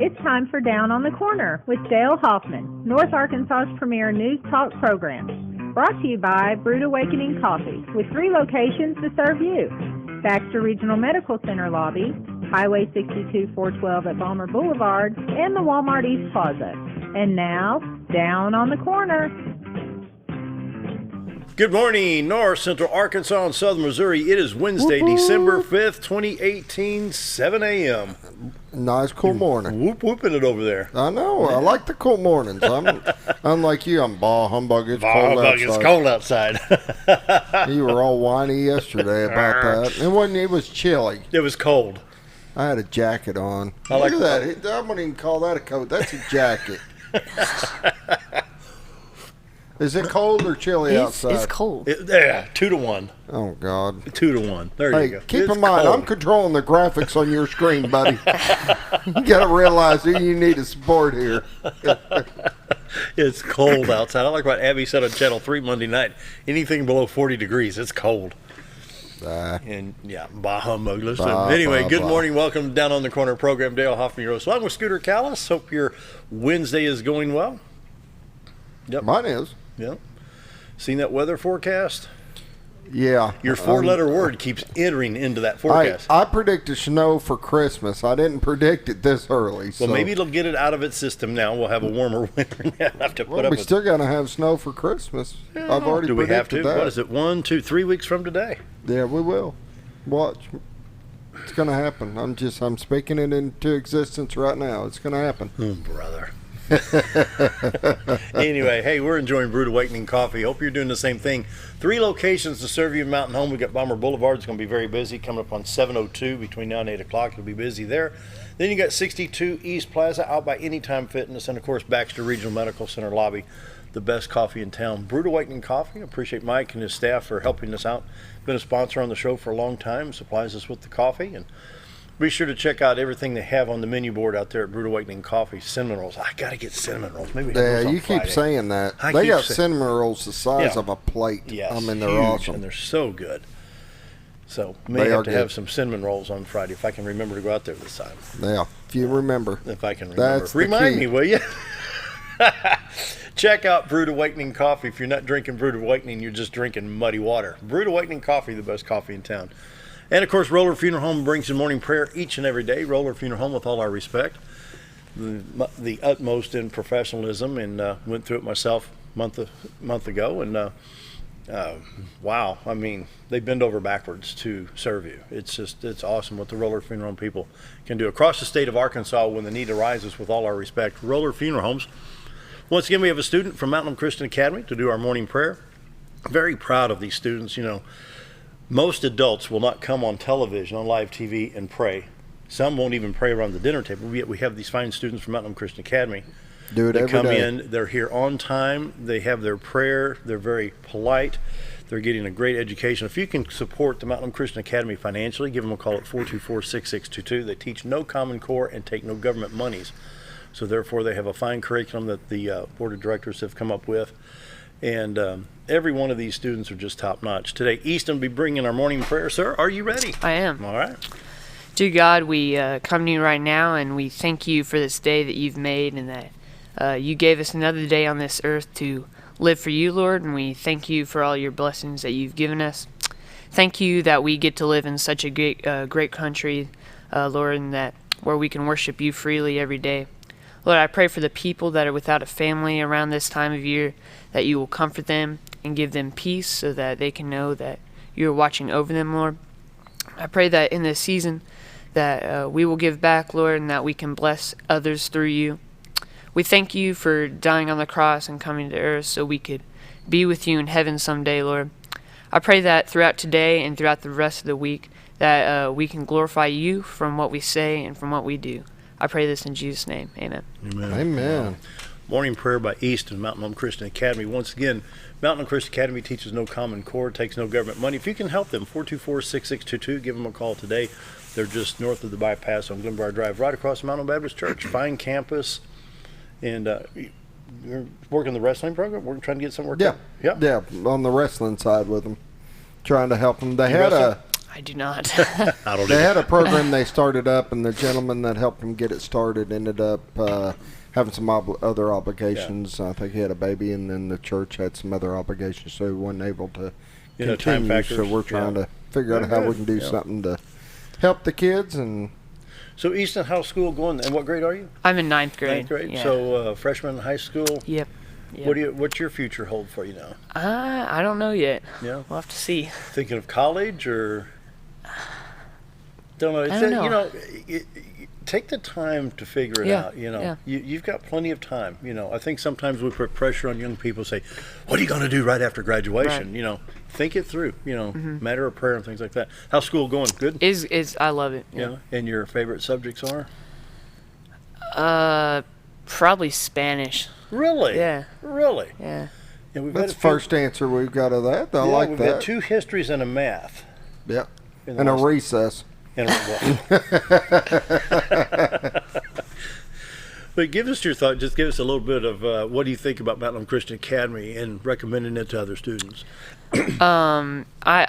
It's time for Down on the Corner with Dale Hoffman, North Arkansas's premier news talk program. Brought to you by Brewed Awakening Coffee, with 3 locations to serve you. Baxter Regional Medical Center lobby, Highway 62 412 at Balmer Boulevard, and the Walmart East Plaza. And now, Down on the Corner. Good morning, North Central Arkansas and Southern Missouri. It is Wednesday, December 5th, 2018, 7 a.m. Nice cool morning. Whooping it over there. I know. I like the cool mornings. Unlike you, I'm bah humbug. It's cold outside. It's cold outside. You were all whiny yesterday about that. It was chilly. It was cold. I had a jacket on. Look at that. I wouldn't even call that a coat. That's a jacket. Is it cold or chilly outside? It's cold. 2-1. Oh, God. 2-1. There you go. Keep in mind, I'm controlling the graphics on your screen, buddy. You got to realize who you need to support here. It's cold outside. I like what Abby said on Channel 3 Monday night. Anything below 40 degrees, it's cold. And, bah humbug. Listen. Anyway, good morning. Welcome Down on the Corner program. Dale Hoffman, your host. Along with Scooter Callis. Hope your Wednesday is going well. Yep. Mine is. Yep. Seen that weather forecast? Yeah. Your 4-letter word keeps entering into that forecast. I predicted snow for Christmas. I didn't predict it this early. Well, maybe it'll get it out of its system now. We'll have a warmer winter now. Have to put up we still got to have snow for Christmas. I've already predicted that. Do we have to? That. What is it, 1, 2, 3 weeks from today? Yeah, we will. Watch. It's going to happen. I'm speaking it into existence right now. It's going to happen. Oh, brother. Anyway, hey, we're enjoying Brewed Awakening Coffee. Hope you're doing the same thing. 3 locations to serve you in Mountain Home. We've got Balmer Boulevard. It's going to be very busy. Coming up on 7:02 between now and 8 o'clock. It'll be busy there. Then you got 62 East Plaza out by Anytime Fitness. And, of course, Baxter Regional Medical Center lobby. The best coffee in town. Brewed Awakening Coffee. I appreciate Mike and his staff for helping us out. Been a sponsor on the show for a long time. Supplies us with the coffee. And be sure to check out everything they have on the menu board out there at Brewed Awakening Coffee. Cinnamon rolls. I got to get cinnamon rolls. Maybe you keep saying that. They got cinnamon rolls the size of a plate. Yes, they're huge, awesome. And they're so good. So may have to have some cinnamon rolls on Friday if I can remember to go out there this time. Yeah, if you remember. If I can remember. That's Remind me, will you? Check out Brewed Awakening Coffee. If you're not drinking Brewed Awakening, you're just drinking muddy water. Brewed Awakening Coffee, the best coffee in town. And, of course, Roller Funeral Home brings you morning prayer each and every day. Roller Funeral Home, with all our respect, the utmost in professionalism, and went through it myself a month ago. And, wow, I mean, they bend over backwards to serve you. It's awesome what the Roller Funeral Home people can do. Across the state of Arkansas, when the need arises, with all our respect, Roller Funeral Homes. Once again, we have a student from Mountain Christian Academy to do our morning prayer. Very proud of these students, Most adults will not come on television, on live TV, and pray. Some won't even pray around the dinner table. Yet we have these fine students from Mountain Christian Academy. Do it every day. They come in, they're here on time, they have their prayer, they're very polite, they're getting a great education. If you can support the Mountain Christian Academy financially, give them a call at 424-6622. They teach no Common Core and take no government monies. So therefore, they have a fine curriculum that the board of directors have come up with. And every one of these students are just top-notch. Today, Easton will be bringing our morning prayer. Sir, are you ready? I am. All right. Dear God, we come to you right now, and we thank you for this day that you've made, and that you gave us another day on this earth to live for you, Lord, and we thank you for all your blessings that you've given us. Thank you that we get to live in such a great country, Lord, and that where we can worship you freely every day. Lord, I pray for the people that are without a family around this time of year, that you will comfort them and give them peace so that they can know that you're watching over them, Lord. I pray that in this season that we will give back, Lord, and that we can bless others through you. We thank you for dying on the cross and coming to earth so we could be with you in heaven someday, Lord. I pray that throughout today and throughout the rest of the week that we can glorify you from what we say and from what we do. I pray this in Jesus' name. Amen. Amen. Morning prayer by Easton, Mountain Home Christian Academy. Once again, Mountain Home Christian Academy teaches no Common Core, takes no government money. If you can help them, 424-6622, give them a call today. They're just north of the bypass on Glenbar Drive, right across the Mountain Baptist Church. Fine campus. And you're working the wrestling program? We're trying to get some work done? Yeah, on the wrestling side with them. Trying to help them. They had I do not. I don't They either. had a program they started up, and the gentleman that helped them get it started ended up having some other obligations. I think he had a baby, and then the church had some other obligations, so he wasn't able to Time continue. factors. So we're trying to figure out Yeah, how we good. can do Yeah. something to help the kids. And So Easton, how's school going? And what grade are you? I'm in ninth grade. Ninth grade. Yeah. So freshman in high school. Yep. What's your future hold for you now? I don't know yet. Yeah. We'll have to see. Thinking of college or? Don't know. It's I don't know. You know, take the time to figure it Yeah, out. You know, yeah. you've got plenty of time. You know, I think sometimes we put pressure on young people. Say, what are you going to do right after graduation? Right. You know, think it through. You know, matter of prayer and things like that. How's school going? Good. Is I love it. Yeah. And your favorite subjects are? Probably Spanish. Really? Yeah. Really? Yeah. And we've that's had the first answer we've got of that. I like we've that. had 2 histories and a math. Yep. in the And a last- recess. And But give us your thought. Just give us a little bit of what do you think about Mountain Home Christian Academy and recommending it to other students. I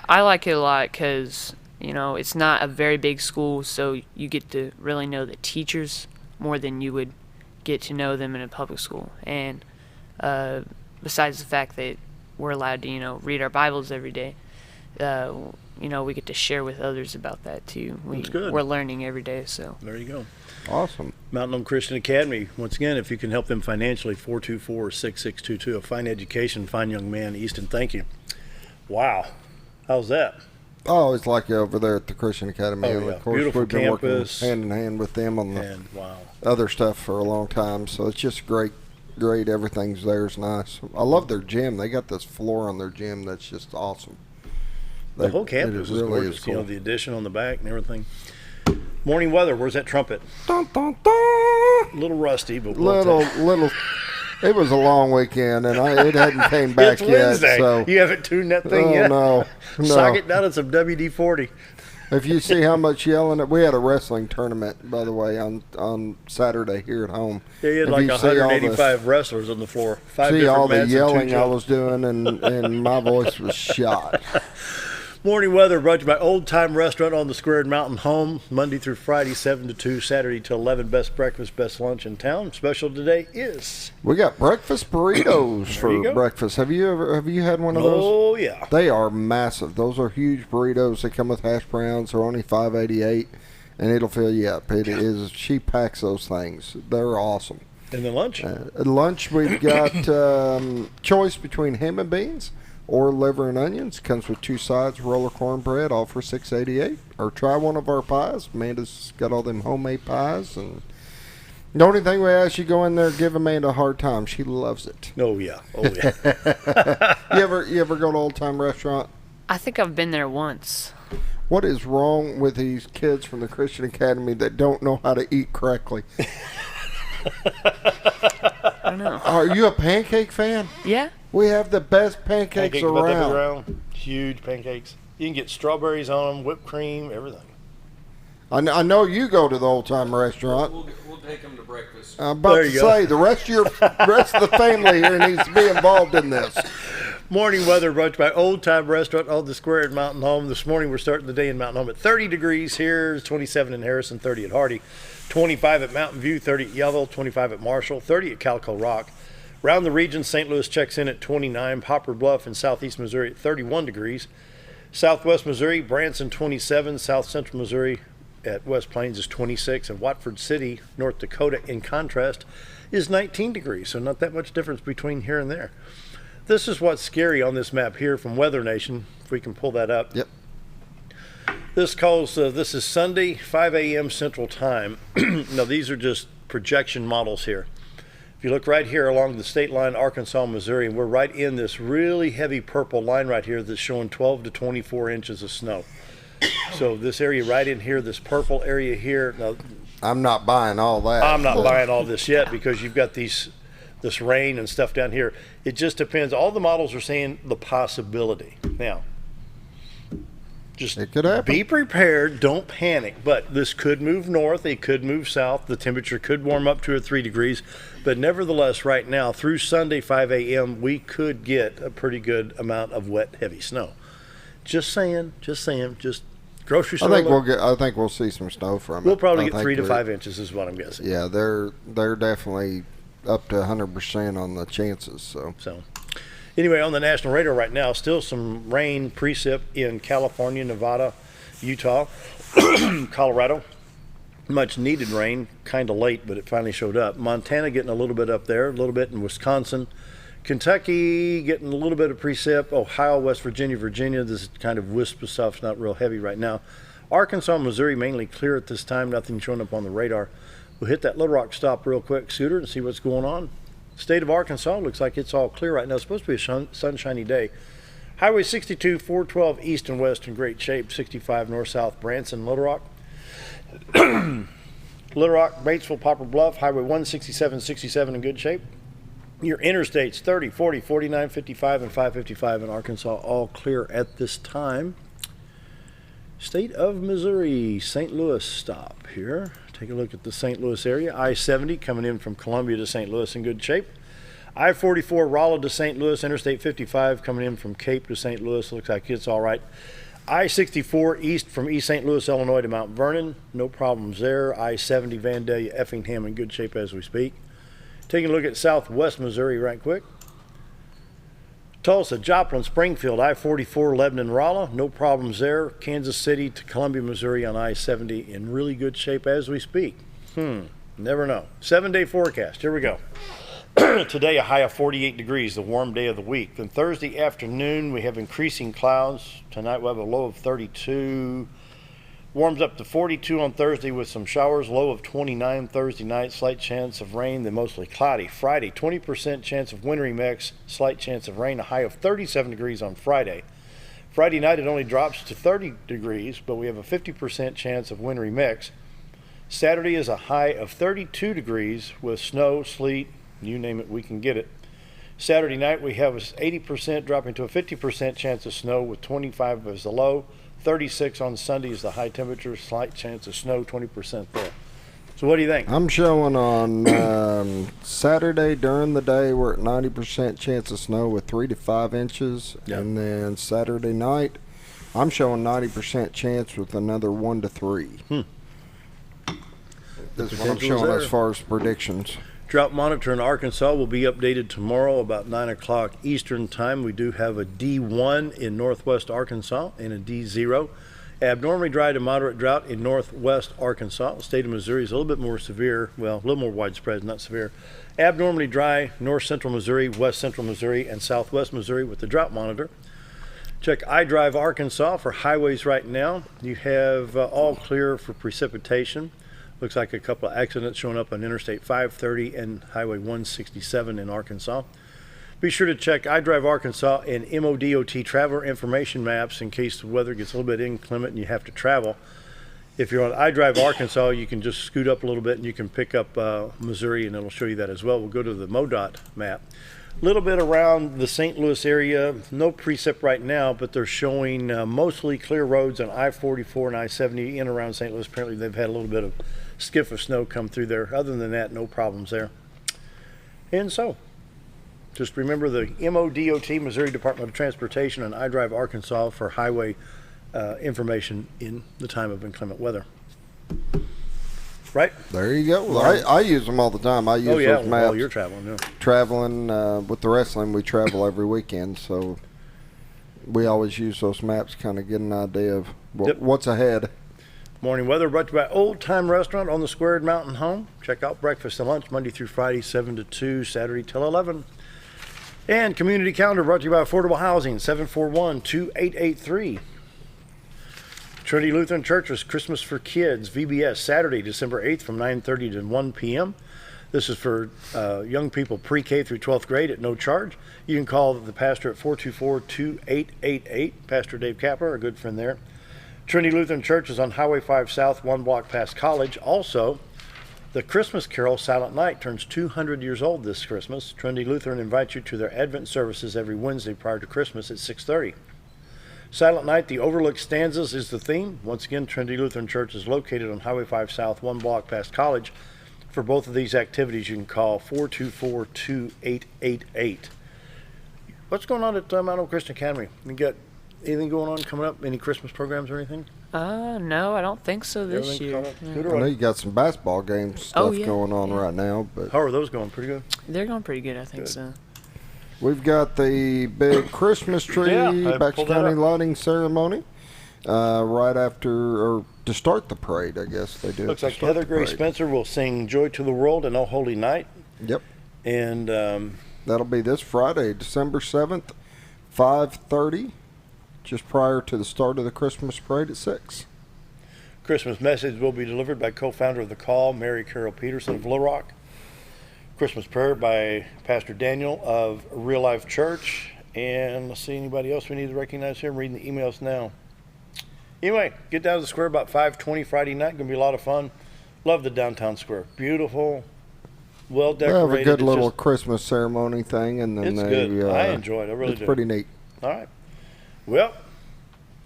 like it a lot because it's not a very big school, so you get to really know the teachers more than you would get to know them in a public school. And besides the fact that we're allowed to read our Bibles every day, we get to share with others about that too. That's good. We're learning every day, so. There you go. Awesome. Mountain Home Christian Academy. Once again, if you can help them financially, 424-6622. A fine education, fine young man. Easton, thank you. Wow. How's that? I always like you over there at the Christian Academy. Oh, And yeah. of course, Beautiful we've been campus. working hand in hand with them on the And wow. other stuff for a long time. So it's just great. Everything's there's nice. I love their gym. They got this floor on their gym that's just awesome. The whole campus is gorgeous. cool. You know, the addition on the back and everything. Morning weather. Where's that trumpet? Dun, dun, dun. A little rusty, but we'll take it. Little. It was a long weekend, and it hadn't came back It's yet. Wednesday. So You haven't tuned that thing oh yet? no, Sock no. it down at some WD-40. If you see how much yelling, we had a wrestling tournament, by the way, on Saturday here at home. Yeah, you had If like you see all 185 wrestlers on the floor. 5 See different all the mats and 2 yelling I jumps. was doing, and my voice was shot. Morning weather brought to you by Old Time Restaurant on the Square in Mountain Home. Monday through Friday, 7 to 2. Saturday to 11. Best breakfast, best lunch in town. Special today is. We got breakfast burritos you for go. breakfast. Have you had one of those? Oh, yeah. They are massive. Those are huge burritos. They come with hash browns. They're only $5.88, and it'll fill you up. It is. She packs those things. They're awesome. And then lunch. At lunch, we've got choice between ham and beans or liver and onions. Comes with 2 sides, roller cornbread, all for $6.88. Or try one of our pies. Amanda's got all them homemade pies. And the only thing we ask you go in there, give Amanda a hard time. She loves it. Oh, yeah. Oh, yeah. You ever go to Old Time Restaurant? I think I've been there once. What is wrong with these kids from the Christian Academy that don't know how to eat correctly? I don't know. Are you a pancake fan? Yeah? We have the best pancakes Pancakes about that big around. around. Huge pancakes. You can get strawberries on them, whipped cream, everything. I know you go to the Old Time Restaurant. We'll take them to breakfast. I'm about There to you go. say the rest of the family here needs to be involved in this. Morning weather brought to you by Old Time Restaurant on the Square at Mountain Home. This morning we're starting the day in Mountain Home at 30 degrees here, 27 in Harrison, 30 at Hardy, 25 at Mountain View, 30 at Yellville, 25 at Marshall, 30 at Calico Rock. Around the region, St. Louis checks in at 29, Poplar Bluff in southeast Missouri at 31 degrees, southwest Missouri, Branson 27, south central Missouri at West Plains is 26, and Watford City, North Dakota, in contrast, is 19 degrees, so not that much difference between here and there. This is what's scary on this map here from Weather Nation, if we can pull that up. Yep. This is Sunday, 5 a.m. Central Time. Now, these are just projection models here. If you look right here along the state line, Arkansas, Missouri, and we're right in this really heavy purple line right here that's showing 12 to 24 inches of snow. So this area right in here, this purple area here, now I'm not buying all that. I'm not buying all this yet because you've got this rain and stuff down here. It just depends. All the models are saying the possibility. Now, just It could happen. be prepared. Don't panic. But this could move north. It could move south. The temperature could warm up 2 or 3 degrees. But nevertheless, right now, through Sunday, 5 a.m., we could get a pretty good amount of wet, heavy snow. Just saying. Just Grocery store. I think we'll see some snow from it. We'll probably I get think 3 to 5 inches is what I'm guessing. Yeah, they're definitely up to 100% on the chances. So anyway, on the national radar right now, still some rain precip in California, Nevada, Utah, Colorado. Much needed rain, kind of late, but it finally showed up. Montana getting a little bit up there, a little bit in Wisconsin. Kentucky getting a little bit of precip. Ohio, West Virginia, this is kind of wisp of stuff. It's not real heavy right now. Arkansas, Missouri, mainly clear at this time. Nothing showing up on the radar. We'll hit that Little Rock stop real quick, Scooter, and see what's going on. State of Arkansas looks like it's all clear right now. It's supposed to be a sunshiny day. Highway 62, 412 east and west in great shape. 65 north-south, Branson, Little Rock. Little Rock, Batesville, Poplar Bluff, Highway 167, 67 in good shape. Your interstates 30, 40, 49, 55, and 555 in Arkansas all clear at this time. State of Missouri, St. Louis stop here. Take a look at the St. Louis area. I-70 coming in from Columbia to St. Louis in good shape. I-44 Rolla to St. Louis. Interstate 55 coming in from Cape to St. Louis. Looks like it's all right. I-64 east from East St. Louis, Illinois to Mount Vernon. No problems there. I-70 Vandalia, Effingham in good shape as we speak. Taking a look at southwest Missouri right quick. Tulsa, Joplin, Springfield, I-44, Lebanon, Rolla. No problems there. Kansas City to Columbia, Missouri on I-70 in really good shape as we speak. Never know. 7-day forecast. Here we go. Today, a high of 48 degrees, the warm day of the week. Then Thursday afternoon, we have increasing clouds. Tonight, we'll have a low of 32. Warms up to 42 on Thursday with some showers. Low of 29 Thursday night. Slight chance of rain, then mostly cloudy. Friday, 20% chance of wintry mix. Slight chance of rain. A high of 37 degrees on Friday. Friday night, it only drops to 30 degrees, but we have a 50% chance of wintry mix. Saturday is a high of 32 degrees with snow, sleet, you name it, we can get it. Saturday night, we have 80% dropping to a 50% chance of snow with 25 as the low. 36 on Sunday is the high temperature, slight chance of snow, 20% there. So what do you think? I'm showing on Saturday during the day we're at 90% chance of snow with 3 to 5 inches. Yep. And then Saturday night, I'm showing 90% chance with another 1 to 3. That's what I'm showing as far as predictions. Drought monitor in Arkansas will be updated tomorrow about 9 o'clock Eastern time. We do have a D1 in northwest Arkansas and a D0. Abnormally dry to moderate drought in northwest Arkansas. The state of Missouri is a little bit more severe, well, a little more widespread, not severe. Abnormally dry north central Missouri, west central Missouri, and southwest Missouri with the drought monitor. Check iDrive Arkansas for highways right now. You have all clear for precipitation. Looks like a couple of accidents showing up on Interstate 530 and Highway 167 in Arkansas. Be sure to check iDrive Arkansas and MODOT traveler information maps in case the weather gets a little bit inclement and you have to travel. If you're on iDrive Arkansas, you can just scoot up a little bit and you can pick up Missouri, and it'll show you that as well. We'll go to the MoDOT map. A little bit around the St. Louis area, no precip right now, but they're showing mostly clear roads on I-44 and I-70 in around St. Louis. Apparently they've had a little bit of skiff of snow come through there. Other than that, no problems there. And so, just remember the MODOT, Missouri Department of Transportation, and iDrive Arkansas for highway information in the time of inclement weather. Right? There you go. Well, I use them all the time. I use those maps. Oh, you're traveling, yeah. Traveling with the wrestling, we travel every weekend, so we always use those maps to kind of get an idea of what's ahead. Morning weather brought to you by Old Time Restaurant on the Squared Mountain Home. Check out breakfast and lunch Monday through Friday, 7 to 2, Saturday till 11. And community calendar brought to you by Affordable Housing, 741-2883. Trinity Lutheran Church's Christmas for Kids, VBS, Saturday, December 8th from 9:30 to 1 p.m. This is for young people pre-K through 12th grade at no charge. You can call the pastor at 424-2888. Pastor Dave Kapler, our good friend there. Trinity Lutheran Church is on Highway 5 South, 1 block past College. Also, the Christmas Carol Silent Night turns 200 years old this Christmas. Trinity Lutheran invites you to their Advent services every Wednesday prior to Christmas at 6:30. Silent Night, the Overlooked Stanzas is the theme. Once again, Trinity Lutheran Church is located on Highway 5 South, 1 block past College. For both of these activities, you can call 424-2888. What's going on at Mount Old Christian Academy? You got anything going on coming up? Any Christmas programs or anything? No, I don't think so this Everything's year. caught up? Yeah. Good I or know what? you got some basketball game stuff yeah. going on right now, but How are those going? Pretty good? They're going pretty good, I think Good. so. we've got the big Christmas tree Yeah, I Baxter pulled that County up. lighting ceremony right after, or to start the parade, I guess they do. Looks to like start Heather the Gray parade. Spencer will sing Joy to the World and Oh Holy Night. Yep. And That'll be this Friday, December 7th, 5:30, just prior to the start of the Christmas parade at 6. Christmas message will be delivered by co-founder of The Call, Mary Carol Peterson of Little Rock. Christmas prayer by Pastor Daniel of Real Life Church. And let's see, anybody else we need to recognize here? I'm reading the emails now. Anyway, get down to the square about 5:20 Friday night. Going to be a lot of fun. Love the downtown square. Beautiful, well They have decorated. a good It's little just- Christmas ceremony thing, and then It's they, good. I enjoy it. I really it's do. pretty neat. All right. Well,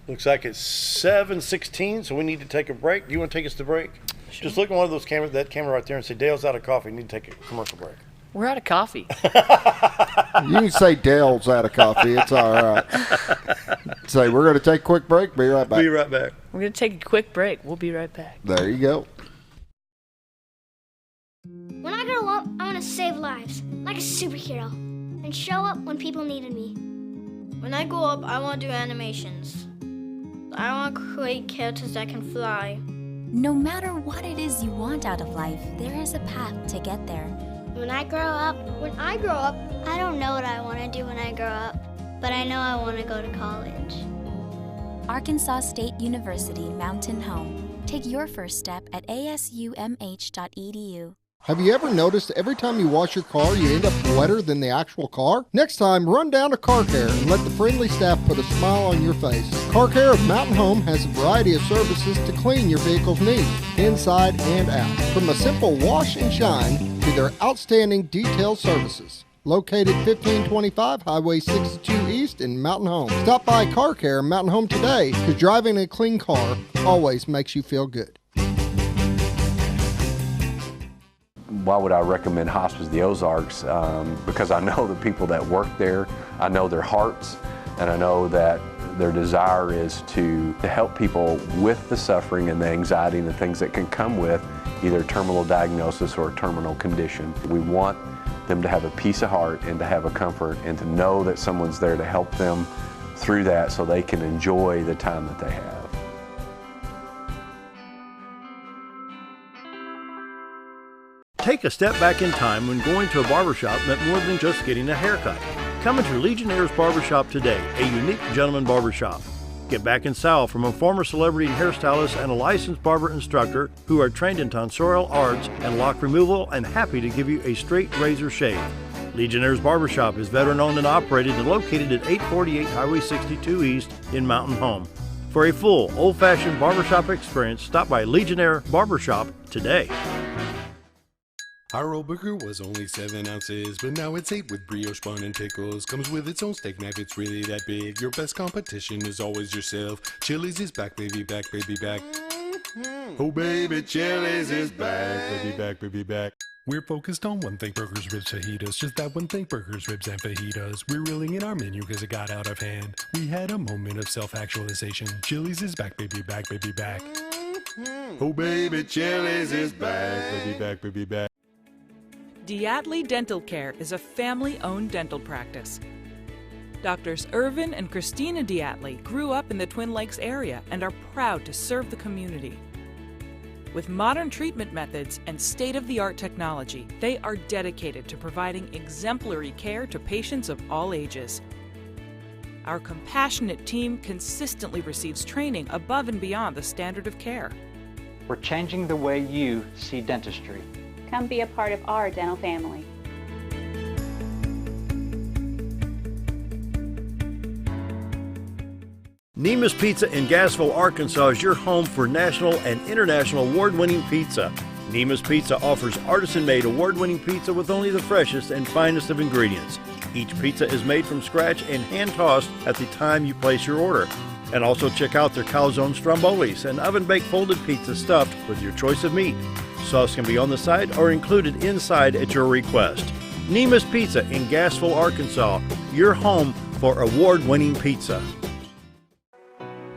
looks like it's 7:16, so we need to take a break. Do you want to take us to break? Just look at one of those cameras, that camera right there, and say, Dale's out of coffee. We need to take a commercial break. We're out of coffee. You can say Dale's out of coffee. It's all right. Say, we're going to take a quick break. Be right back. Be right back. We're going to take a quick break. We'll be right back. There you go. When I grow up, I want to save lives, like a superhero, and show up when people needed me. When I grow up, I want to do animations. I want to create characters that can fly. No matter what it is you want out of life, there is a path to get there. When I grow up, I don't know what I want to do when I grow up, but I know I want to go to college. Arkansas State University Mountain Home. Take your first step at asumh.edu. Have you ever noticed every time you wash your car, you end up wetter than the actual car? Next time, run down to Car Care and let the friendly staff put a smile on your face. Car Care of Mountain Home has a variety of services to clean your vehicle's needs, inside and out. From a simple wash and shine to their outstanding detailed services. Located 1525 Highway 62 East in Mountain Home. Stop by Car Care Mountain Home today, because driving a clean car always makes you feel good. Why would I recommend Hospice of the Ozarks? Because I know the people that work there, I know their hearts, and I know that their desire is to help people with the suffering and the anxiety and the things that can come with either terminal diagnosis or a terminal condition. We want them to have a peace of heart and to have a comfort and to know that someone's there to help them through that so they can enjoy the time that they have. Take a step back in time when going to a barbershop meant more than just getting a haircut. Come into Legionnaire's Barbershop today, a unique gentleman barbershop. Get back in style from a former celebrity hairstylist and a licensed barber instructor who are trained in tonsorial arts and lock removal and happy to give you a straight razor shave. Legionnaire's Barbershop is veteran-owned and operated and located at 848 Highway 62 East in Mountain Home. For a full, old-fashioned barbershop experience, stop by Legionnaire Barbershop today. Our old burger was only 7 ounces, but now it's 8 with brioche bun and pickles. Comes with its own steak knife, it's really that big. Your best competition is always yourself. Chili's is back, baby, back, baby, back. Oh, baby, Chili's is back, baby, back, baby, back. We're focused on one thing, burgers, ribs, fajitas. Just that one thing, burgers, ribs, and fajitas. We're reeling in our menu because it got out of hand. We had a moment of self-actualization. Chili's is back, baby, back, baby, back. Oh, baby, Chili's is back, baby, back, baby, back. Diatley Dental Care is a family-owned dental practice. Doctors Irvin and Christina Diatley grew up in the Twin Lakes area and are proud to serve the community. With modern treatment methods and state-of-the-art technology, they are dedicated to providing exemplary care to patients of all ages. Our compassionate team consistently receives training above and beyond the standard of care. We're changing the way you see dentistry. Come be a part of our dental family. Nemus Pizza in Gassville, Arkansas is your home for national and international award-winning pizza. Nemus Pizza offers artisan-made award-winning pizza with only the freshest and finest of ingredients. Each pizza is made from scratch and hand-tossed at the time you place your order. And also check out their calzone strombolis, an oven-baked folded pizza stuffed with your choice of meat. Sauce can be on the side or included inside at your request. Nemus Pizza in Gassville, Arkansas, your home for award-winning pizza.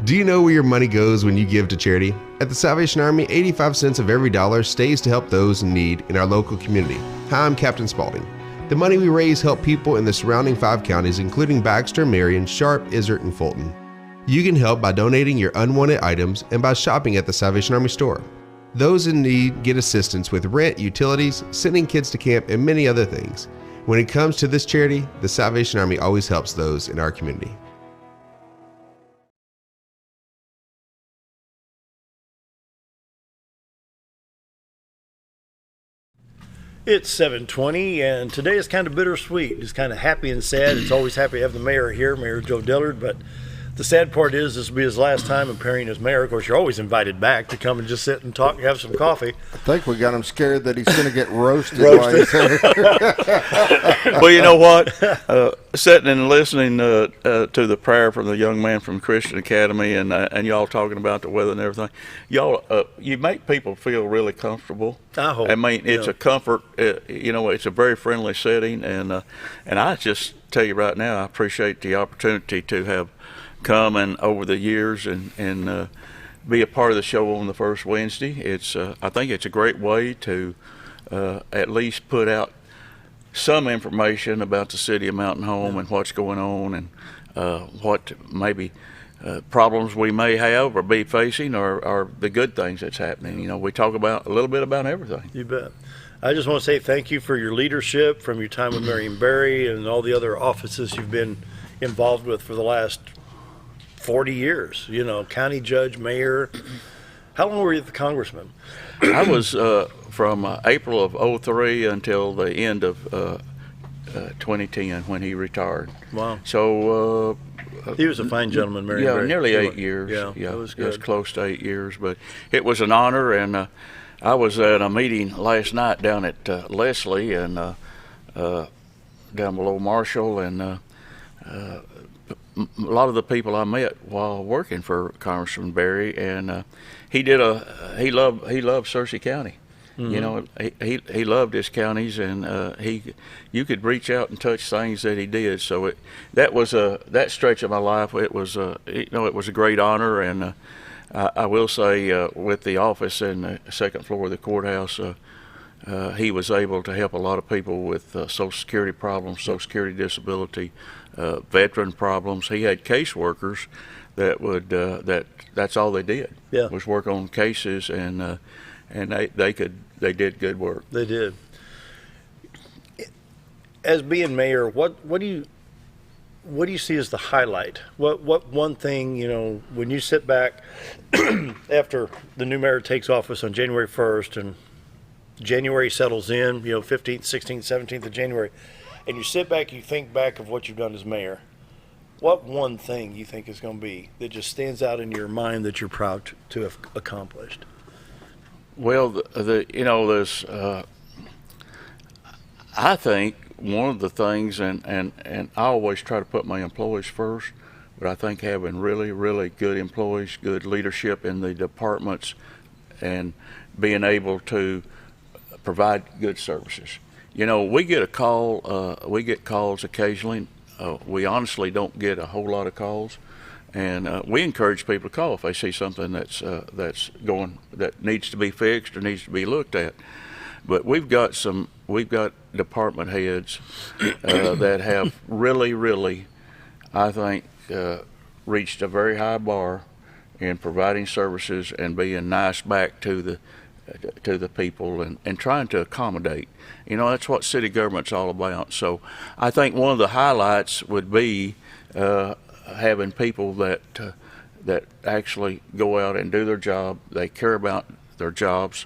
Do you know where your money goes when you give to charity? At the Salvation Army, 85 cents of every dollar stays to help those in need in our local community. Hi, I'm Captain Spaulding. The money we raise help people in the surrounding 5 counties, including Baxter, Marion, Sharp, Izzard, and Fulton. You can help by donating your unwanted items and by shopping at the Salvation Army store. Those in need get assistance with rent, utilities, sending kids to camp, and many other things. When it comes to this charity, the Salvation Army always helps those in our community. It's 7:20, and today is kind of bittersweet. It's kind of happy and sad. It's always happy to have the mayor here, Mayor Joe Dillard, but the sad part is this will be his last time appearing as mayor. Of course, you're always invited back to come and just sit and talk and have some coffee. I think we got him scared that he's going to get roasted. While he's here. Well, you know what? Sitting and listening to the prayer from the young man from Christian Academy and y'all talking about the weather and everything, y'all, you make people feel really comfortable. I hope. I mean, it's a comfort. It's a very friendly setting, and I just tell you right now, I appreciate the opportunity to have come and over the years and be a part of the show on the first Wednesday. It's I think it's a great way to at least put out some information about the city of Mountain Home and what's going on and what maybe problems we may have or be facing or the good things that's happening. We talk about a little bit about everything. You bet. I just want to say thank you for your leadership from your time with Marion Barry and all the other offices you've been involved with for the last 40 years, county judge, mayor. How long were you the congressman? I was from April of 03 until the end of 2010 when he retired. Wow. So he was a fine gentleman, Mary. Yeah, nearly 8 years. Yeah, that was good. It was close to 8 years, but it was an honor. And I was at a meeting last night down at Leslie and down below Marshall, and a lot of the people I met while working for Congressman Barry, and he loved Searcy County. Mm-hmm. He loved his counties, and you could reach out and touch things that he did. So that stretch of my life, it was it was a great honor, and I will say with the office in the second floor of the courthouse, he was able to help a lot of people with Social Security problems, Social Security disability, veteran problems. He had caseworkers that would that's all they did. Yeah. Was work on cases, and they did good work. They did. As being mayor, what do you see as the highlight? What one thing, when you sit back after the new mayor takes office on January 1st and January settles in, 15th, 16th, 17th of January, and you sit back, you think back of what you've done as mayor, what one thing you think is going to be that just stands out in your mind that you're proud to have accomplished? Well, there's I think one of the things, and I always try to put my employees first, but I think having really, really good employees, good leadership in the departments, and being able to provide good services. We get a call. We get calls occasionally. We honestly don't get a whole lot of calls, and we encourage people to call if they see something that needs to be fixed or needs to be looked at. But we've got department heads that have really, really, I think, reached a very high bar in providing services and being nice back to the people and trying to accommodate. That's what city government's all about. So I think one of the highlights would be having people that actually go out and do their job. They care about their jobs,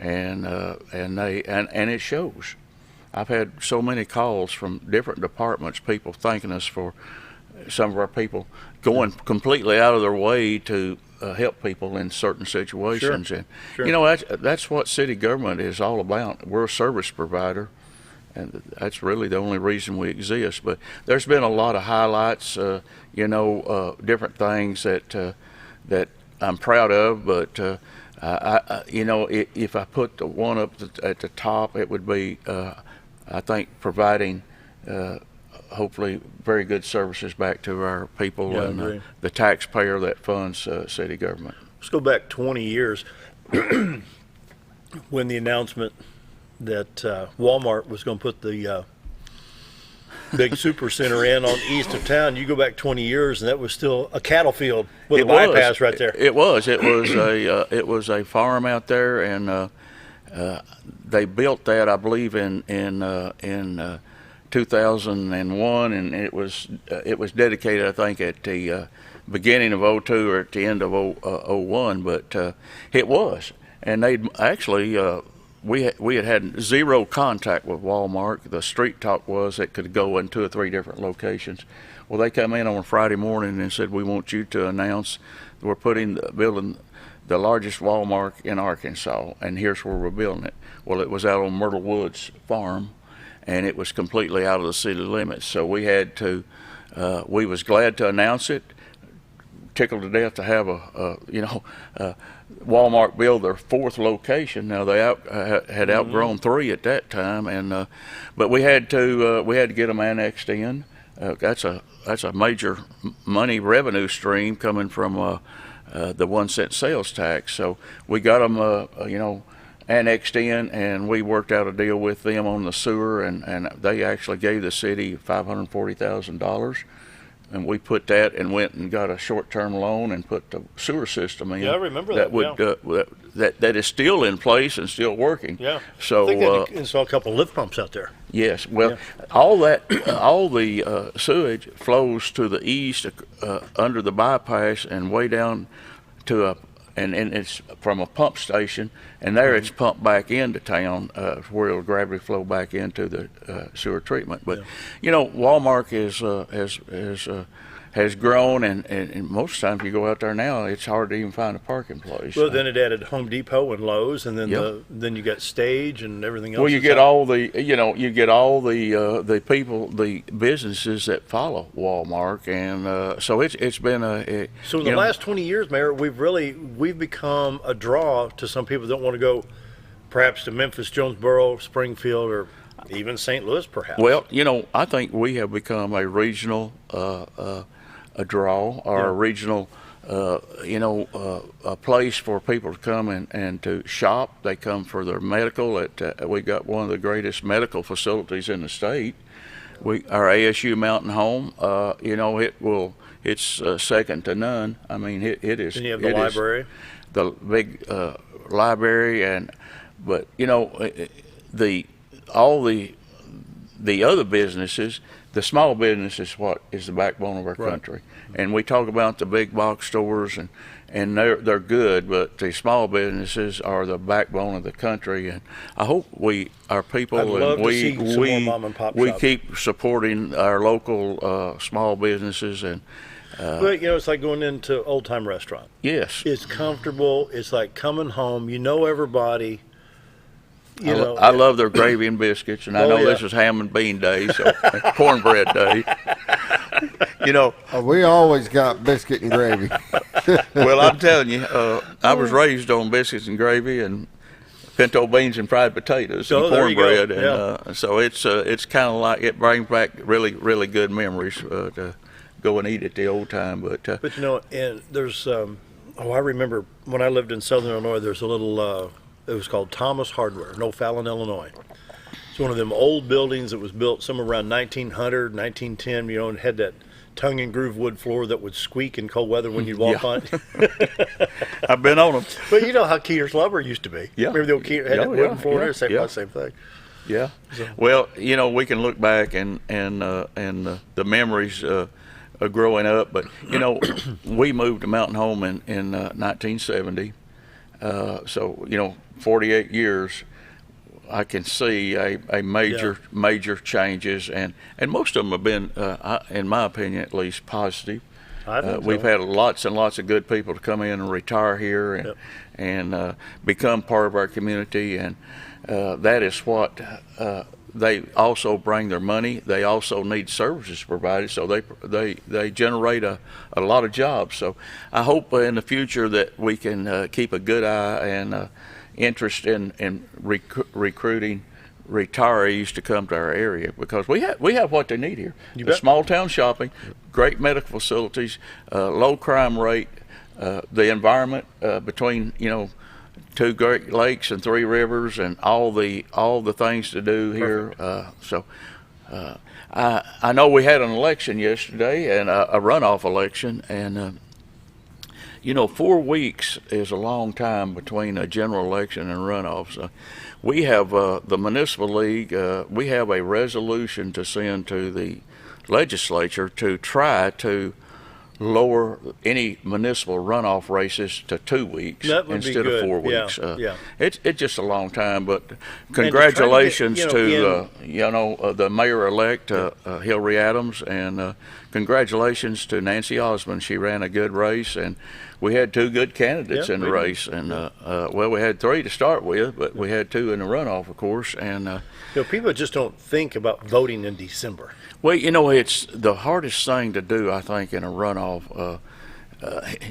and it shows. I've had so many calls from different departments, people thanking us for some of our people going completely out of their way to help people in certain situations. Sure. And Sure. that's what city government is all about. We're a service provider, and that's really the only reason we exist. But there's been a lot of highlights, different things that I'm proud of. But if I put the one up at the top, it would be I think providing hopefully very good services back to our people Yeah, I and agree. the taxpayer that funds city government. Let's go back 20 years when the announcement that Walmart was going to put the big super center in on east of town. You go back 20 years, and that was still a cattle field with a bypass right there. It was a farm out there, and they built that, I believe, in 2001, and it was dedicated, I think, at the beginning of 02 or at the end of 01, but it was. And they'd actually, we had zero contact with Walmart. The street talk was it could go in 2 or 3 different locations. Well, they come in on a Friday morning and said, we want you to announce that we're building the largest Walmart in Arkansas, and here's where we're building it. Well, it was out on Myrtle Woods Farm, and it was completely out of the city limits. So we had to, we was glad to announce it, tickled to death to have Walmart build their 4th location. Now they had outgrown 3 at that time, and but we had to get them annexed in. That's a major money revenue stream coming from the 1-cent sales tax. So we got them, annexed in, and we worked out a deal with them on the sewer, and they actually gave the city $540,000. And we put that and went and got a short-term loan and put the sewer system in. Yeah, I remember that. That is still in place and still working. Yeah. So I think they installed a couple of lift pumps out there. Yes. Well, all the sewage flows to the east under the bypass and way down to and it's from a pump station, and there it's pumped back into town where it'll gravity flow back into the sewer treatment. But Walmart has grown, and most times you go out there now, it's hard to even find a parking place. Well, then it added Home Depot and Lowe's, and then then you got Stage and everything else. Well, you get all the the people, the businesses that follow Walmart, and so it's been So in the last 20 years, Mayor, we've become a draw to some people that want to go, perhaps to Memphis, Jonesboro, Springfield, or even St. Louis, perhaps. Well, I think we have become a regional a draw, or a regional, a place for people to come and to shop. They come for their medical. We got one of the greatest medical facilities in the state. Our ASU Mountain Home, it's second to none. I mean, it is. And you have the library. The big library, but all the other businesses. The small business is what is the backbone of our country, and we talk about the big box stores, and they're good, but the small businesses are the backbone of the country. And I hope our people, I'd love to see some more mom and pop shops. Keep supporting our local small businesses. And but it's like going into Old Time Restaurant. Yes, it's comfortable. It's like coming home. You know everybody. I love their gravy and biscuits, and I know this is ham and bean day, so cornbread day. We always got biscuit and gravy. Well, I'm telling you, I was raised on biscuits and gravy and pinto beans and fried potatoes and cornbread, and so it's kind of like it brings back really, really good memories to go and eat at the old time. But and there's I remember when I lived in Southern Illinois, there's a little. It was called Thomas Hardware in O'Fallon, Illinois. It's one of them old buildings that was built somewhere around 1900, 1910, and had that tongue and groove wood floor that would squeak in cold weather when you walk on it. I've been on them. But you know how Keeter's Lumber used to be. Yeah. Remember the old Keeter had that wooden floor there? Same thing. Yeah. So. Well, we can look back and the memories of growing up, but we moved to Mountain Home in 1970. So 48 years, I can see a major changes, and most of them have been, in my opinion, at least positive. We've had lots and lots of good people to come in and retire here and become part of our community, and that is what they also bring their money. They also need services provided, so they generate a lot of jobs. So I hope in the future that we can keep a good eye and interest in recruiting retirees to come to our area, because we have what they need here. You The bet. small town shopping, great medical facilities, low crime rate, the environment between two Great Lakes and three rivers, and all the things to do here. I know we had an election yesterday, and a runoff election, and 4 weeks is a long time between a general election and runoffs. We have the municipal league. We have a resolution to send to the legislature to try to lower any municipal runoff races to 2 weeks That would be instead good. of 4 Yeah, weeks. yeah. It's just a long time, but to congratulations try to, to the mayor-elect, Hillary Adams, and congratulations to Nancy Osmond. She ran a good race, and we had two good candidates in the race. And, we had three to start with, but we had two in the runoff, of course. And people just don't think about voting in December. well, it's the hardest thing to do, I think, in a runoff.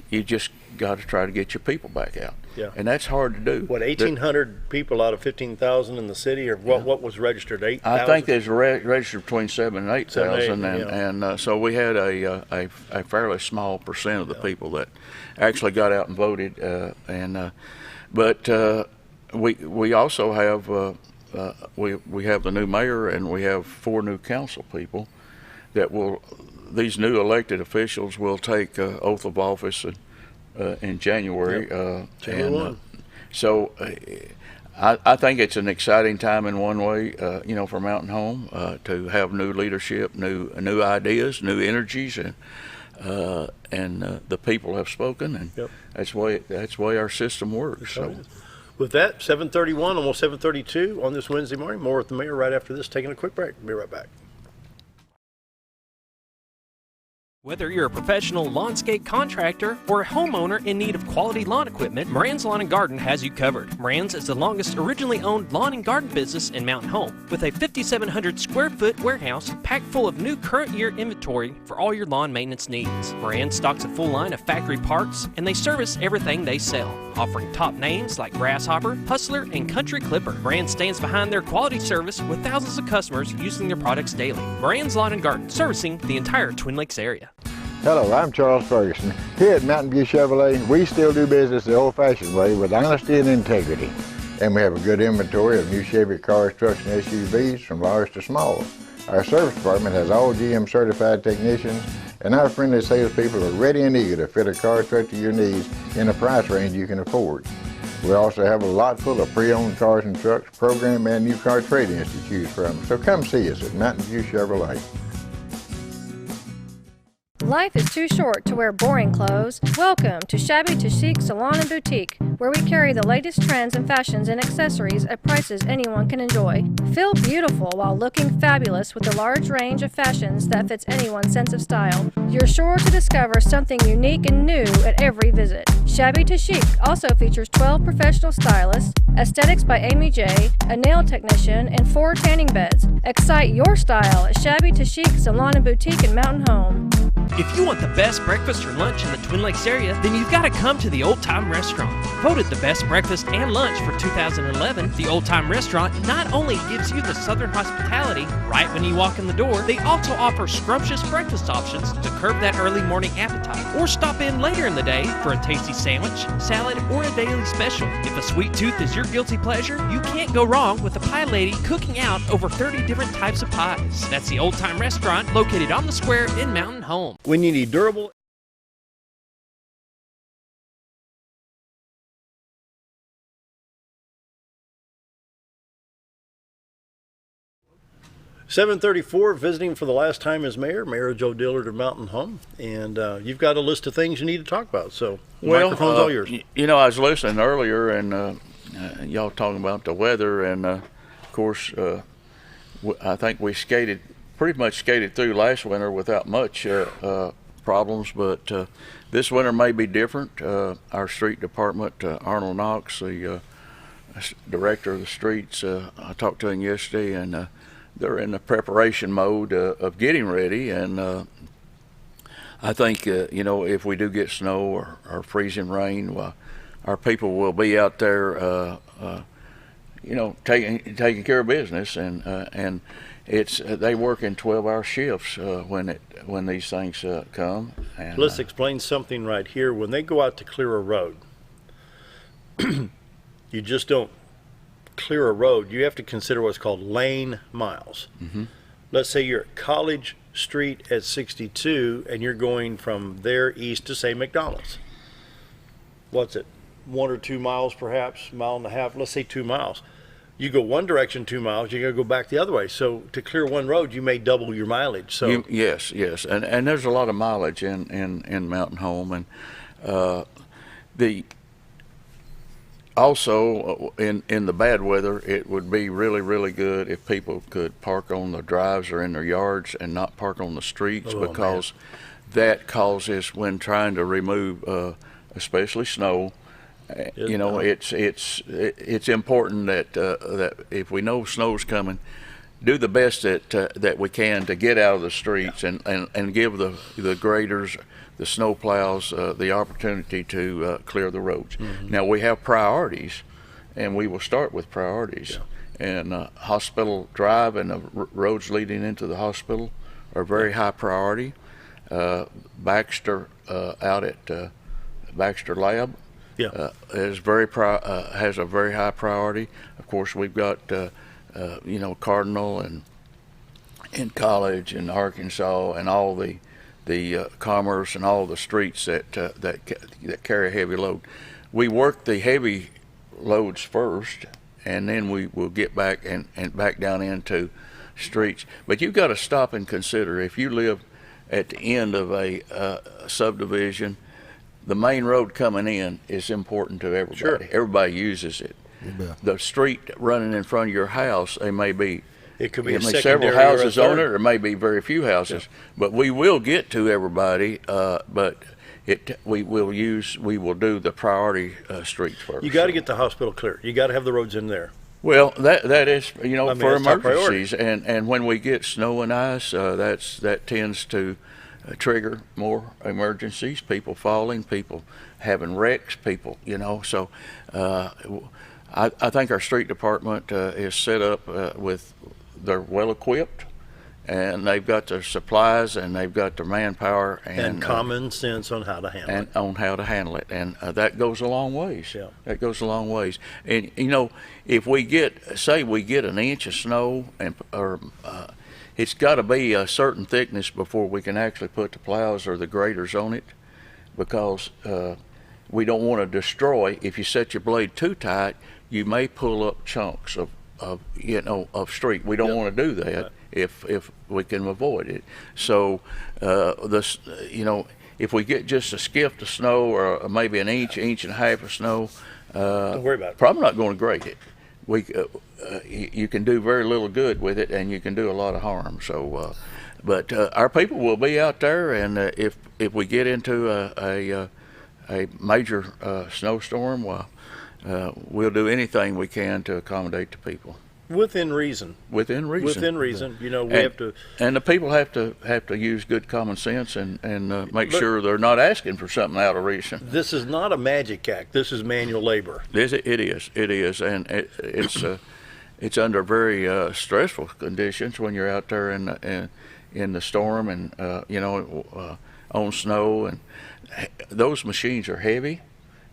You just got to try to get your people back out. Yeah. And that's hard to do. What, 1,800 people out of 15,000 in the city, or what was registered, 8,000? I think there's registered between 7,000 and 8,000, 7,000, and so we had a fairly small percent of the people that actually got out and voted, but we also have we have the new mayor, and we have 4 new council people that these new elected officials will take oath of office in January. January 1. So I think it's an exciting time in one way, for Mountain Home to have new leadership, new ideas, new energies, and the people have spoken, and that's the way our system works. So. With that, 7:31, almost 7:32 on this Wednesday morning. More with the mayor right after this. Taking a quick break. Be right back. Whether you're a professional lawnscape contractor or a homeowner in need of quality lawn equipment, Moran's Lawn & Garden has you covered. Moran's is the longest originally owned lawn and garden business in Mountain Home, with a 5,700 square foot warehouse packed full of new current year inventory for all your lawn maintenance needs. Moran stocks a full line of factory parts, and they service everything they sell, offering top names like Grasshopper, Hustler, and Country Clipper. Moran stands behind their quality service with thousands of customers using their products daily. Moran's Lawn & Garden, servicing the entire Twin Lakes area. Hello, I'm Charles Ferguson. Here at Mountain View Chevrolet, we still do business the old-fashioned way with honesty and integrity. And we have a good inventory of new Chevy cars, trucks, and SUVs from large to small. Our service department has all GM certified technicians, and our friendly salespeople are ready and eager to fit a car truck to your needs in a price range you can afford. We also have a lot full of pre-owned cars and trucks, program and new car trade-ins to choose from. So come see us at Mountain View Chevrolet. Life is too short to wear boring clothes. Welcome to Shabby to Chic Salon and Boutique, where we carry the latest trends and fashions and accessories at prices anyone can enjoy. Feel beautiful while looking fabulous with a large range of fashions that fits anyone's sense of style. You're sure to discover something unique and new at every visit. Shabby to Chic also features 12 professional stylists, aesthetics by Amy J, a nail technician, and 4 tanning beds. Excite your style at Shabby to Chic Salon and Boutique in Mountain Home. If you want the best breakfast or lunch in the Twin Lakes area, then you've got to come to the Old Time Restaurant. Voted the best breakfast and lunch for 2011, the Old Time Restaurant not only gives you the Southern hospitality right when you walk in the door, they also offer scrumptious breakfast options to curb that early morning appetite. Or stop in later in the day for a tasty sandwich, salad, or a daily special. If a sweet tooth is your guilty pleasure, you can't go wrong with the pie lady cooking out over 30 different types of pies. That's the Old Time Restaurant, located on the square in Mountain Home. When you need durable 7:34, visiting for the last time as mayor, Mayor Joe Dillard of Mountain Home, and you've got a list of things you need to talk about. So the microphone's all yours. I was listening earlier, and y'all talking about the weather, and of course, I think we pretty much skated through last winter without much problems, but this winter may be different. Our street department, Arnold Knox, the director of the streets, I talked to him yesterday, and they're in the preparation mode of getting ready, and I think if we do get snow or freezing rain, our people will be out there taking care of business, and it's they work in 12-hour shifts when these things come. And, let's explain something right here. When they go out to clear a road, you just don't clear a road. You have to consider what's called lane miles. Mm-hmm. Let's say you're at College Street at 62 and you're going from there east to, say, McDonald's. What's it, 1 or 2 miles perhaps, mile and a half, let's say 2 miles. You go one direction 2 miles, you got to go back the other way. So to clear one road, you may double your mileage. So yes, and there's a lot of mileage in Mountain Home, and also in the bad weather, it would be really, really good if people could park on the drives or in their yards and not park on the streets, because that causes, when trying to remove especially snow, it's important that if we know snow's coming, do the best that we can to get out of the streets and give the graders, the snow plows, the opportunity to clear the roads. Mm-hmm. Now we have priorities, and we will start with priorities. And Hospital Drive and the roads leading into the hospital are very high priority. Baxter out at Baxter Lab is has a very high priority. Of course, we've got Cardinal and College and Arkansas and all the Commerce and all the streets that carry a heavy load. We work the heavy loads first, and then we will get back and back down into streets. But you've got to stop and consider, if you live at the end of a subdivision, the main road coming in is important to everybody. Sure. Everybody uses it. Yeah. The street running in front of your house, it may be secondary several houses or a on third. it, or maybe very few houses. But we will get to everybody. But we will do the priority streets first. you got to get the hospital clear. You got to have the roads in there. Well, that is for that's top priority. emergencies, and when we get snow and ice, that tends to trigger more emergencies. People falling, people having wrecks, people, So I think our street department is set up they're well equipped, and they've got their supplies, and they've got their manpower And common sense on how to handle it. And that goes a long ways. Yeah. That goes a long ways. And if we get an inch of snow, it's got to be a certain thickness before we can actually put the plows or the graders on it, because we don't want to destroy. If you set your blade too tight, you may pull up chunks of street. We don't want to do that if we can avoid it. So if we get just a skift of snow, or maybe an inch and a half of snow, don't worry about it. Probably not going to grade it. You can do very little good with it, and you can do a lot of harm. So, but our people will be out there, and if we get into a major snowstorm, we'll do anything we can to accommodate the people. Within reason. We have to. And the people have to use good common sense and make sure they're not asking for something out of reason. This is not a magic act. This is manual labor. It is, and it's under very stressful conditions when you're out there in the storm and on snow, and those machines are heavy.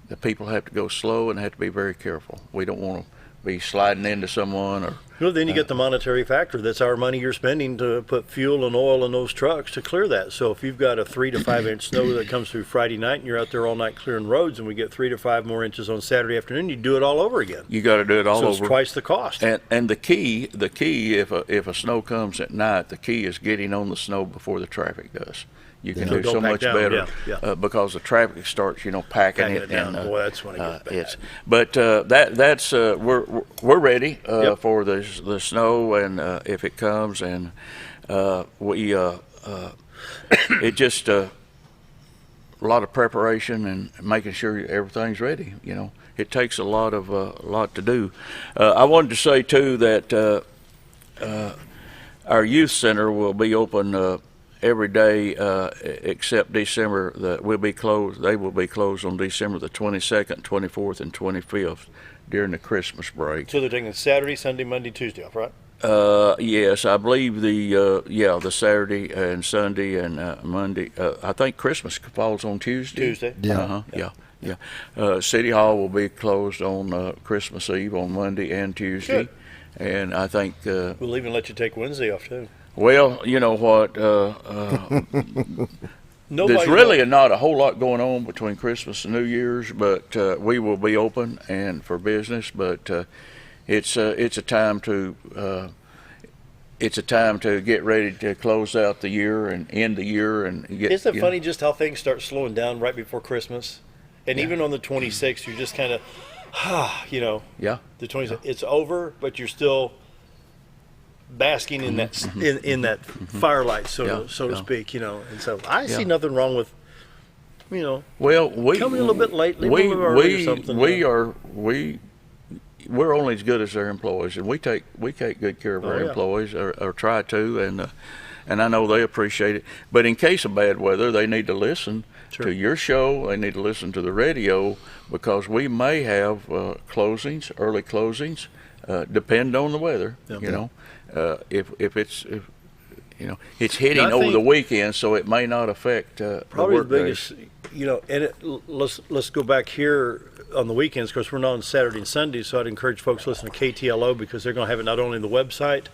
The people have to go slow and have to be very careful. We don't want to be sliding into someone then you get the monetary factor. That's our money you're spending to put fuel and oil in those trucks to clear that. So if you've got a 3 to 5 inch snow that comes through Friday night, and you're out there all night clearing roads, and we get 3 to 5 more inches on Saturday afternoon, you do it all over again. You got to do it all over. So it's twice the cost. And the key, if a snow comes at night, the key is getting on the snow before the traffic does. You can do so much better because the traffic starts, packing it down. Boy, that's when it gets bad. But that's we're ready for the snow, and if it comes, and we it just a lot of preparation and making sure everything's ready. It takes a lot to do. I wanted to say too that our youth center will be open every day except December. Will be closed. They will be closed on December the 22nd, 24th, and 25th during the Christmas break. So they're taking Saturday, Sunday, Monday, Tuesday off, right? Yes, I believe the Saturday and Sunday and Monday. I think Christmas falls on Tuesday. Tuesday. Yeah. Yeah. City Hall will be closed on Christmas Eve on Monday and Tuesday. Good. And I think We'll even let you take Wednesday off too. well, you know what? There's really not a whole lot going on between Christmas and New Year's, but we will be open and for business. But it's a time to get ready to close out the year and end the year and get. Isn't it funny just how things start slowing down right before Christmas, and even on the 26th, you're just kind of, Yeah. the 26th, it's over, but you're still basking in that in that firelight, so to speak, and so I see nothing wrong with, Well, we coming a little bit late, leave a little early or something. We're only as good as our employees, and we take good care of our employees, or try to, and I know they appreciate it. But in case of bad weather, they need to listen to your show. They need to listen to the radio, because we may have closings, early closings, depend on the weather. If it's hitting over the weekend, so it may not affect probably the the biggest, let's go back here on the weekends, because we're not on Saturday and Sunday, so I'd encourage folks to listen to KTLO, because they're going to have it not only on the website,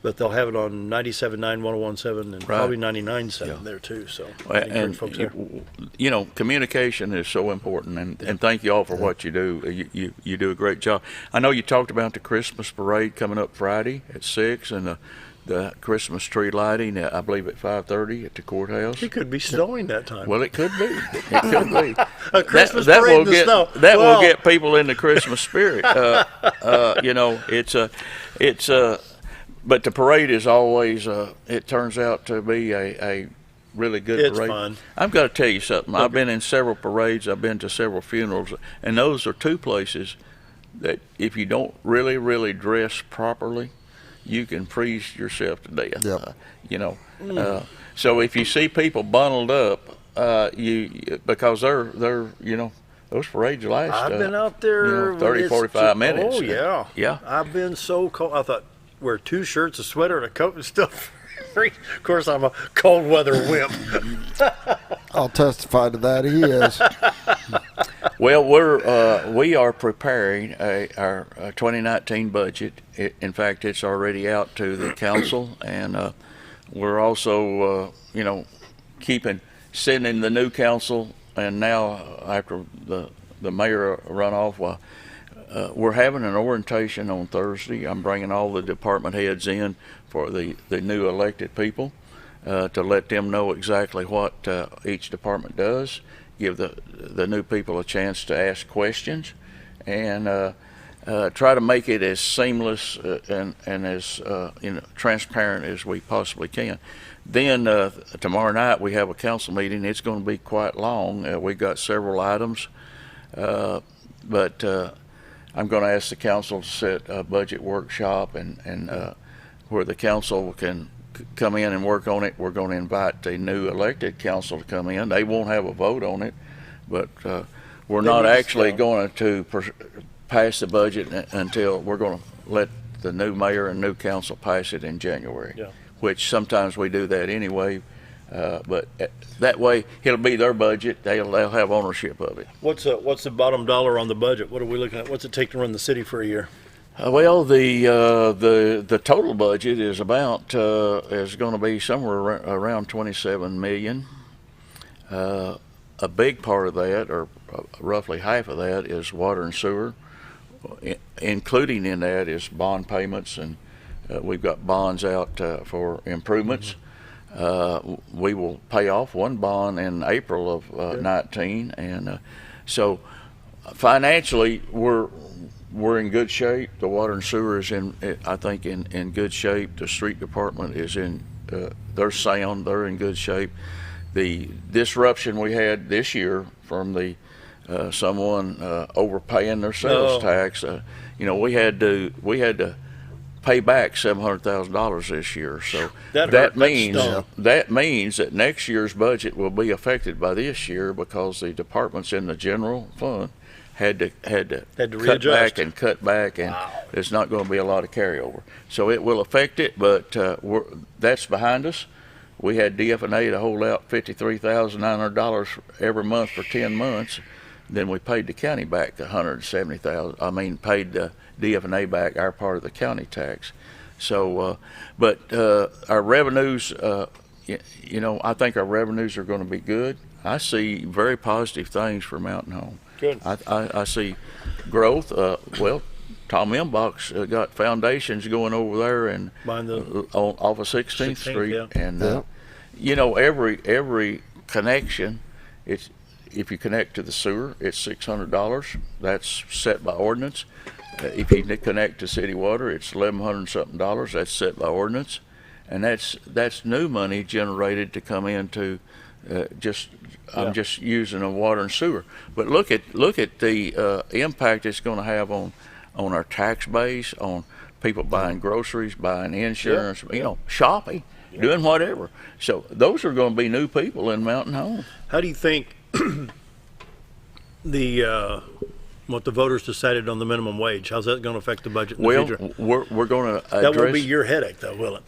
but they'll have it on 97.9, 101.7, and probably 99.7 there too. So I'd encourage folks there. Communication is so important, and thank you all for what you do. You do a great job. I know you talked about the Christmas parade coming up Friday at 6, and the Christmas tree lighting, I believe, at 5:30 at the courthouse. It could be snowing that time. Well, it could be. It could be. A Christmas parade in the snow. That will get people in the Christmas spirit. But the parade is always, it turns out to be a really good parade. It's fun. I've got to tell you something. Okay. I've been in several parades. I've been to several funerals, and those are two places that if you don't really, really dress properly, you can freeze yourself to death. Yep. So if you see people bundled up, because they're those parades last. I've been out there 30, 45 minutes. Oh yeah. Yeah. I've been so cold. I thought, wear 2 shirts, a sweater, and a coat and stuff. Of course, I'm a cold weather wimp. I'll testify to that. He is. Well, we are preparing our 2019 budget. In fact, it's already out to the council, and we're also, sending the new council, and now after the mayor runoff, we're having an orientation on Thursday. I'm bringing all the department heads in for the new elected people to let them know exactly what each department does. Give the new people a chance to ask questions, and try to make it as seamless and as transparent as we possibly can. Then tomorrow night we have a council meeting. It's going to be quite long. We've got several items, but I'm going to ask the council to set a budget workshop, and where the council can come in and work on it. We're going to invite the new elected council to come in. They won't have a vote on it, but we're not actually going to pass the budget until we're going to let the new mayor and new council pass it in January, which sometimes we do that anyway. But that way it'll be their budget. They'll have ownership of it. What's the bottom dollar on the budget? What are we looking at? What's it take to run the city for a year? Well, the total budget is is going to be somewhere around $27 million. A big part of that, or roughly half of that, is water and sewer. Including in that is bond payments, and we've got bonds out for improvements. We will pay off one bond in April of 19, and so financially we're in good shape. The water and sewer is in good shape. The street department is they're sound. They're in good shape. The disruption we had this year from the someone overpaying their sales tax, we had to pay back $700,000 this year. So that means that next year's budget will be affected by this year, because the departments in the general fund had to cut readjust. back, and there's not going to be a lot of carryover. So it will affect it, but that's behind us. We had DF&A to hold out $53,900 every month for 10 months. Then we paid the county back $170,000. I mean, paid the DF&A back our part of the county tax. So, but our revenues, you know, I think our revenues are going to be good. I see very positive things for Mountain Home. Good. I see growth. Well, Tom Imbach's got foundations going over there and off of 16th Street, yeah. and you know, every connection, it's if you connect to the sewer, it's $600. That's set by ordinance. If you connect to city water, it's $1,100 something. That's set by ordinance, and that's new money generated to come into I'm just using a water and sewer. But look at the impact it's going to have on our tax base, on people buying groceries, buying insurance, you know, shopping, doing whatever. So those are going to be new people in Mountain Home. How do you think what the voters decided on the minimum wage, how's that going to affect the budget in the future? We're going to address... That won't be your headache, though, will it?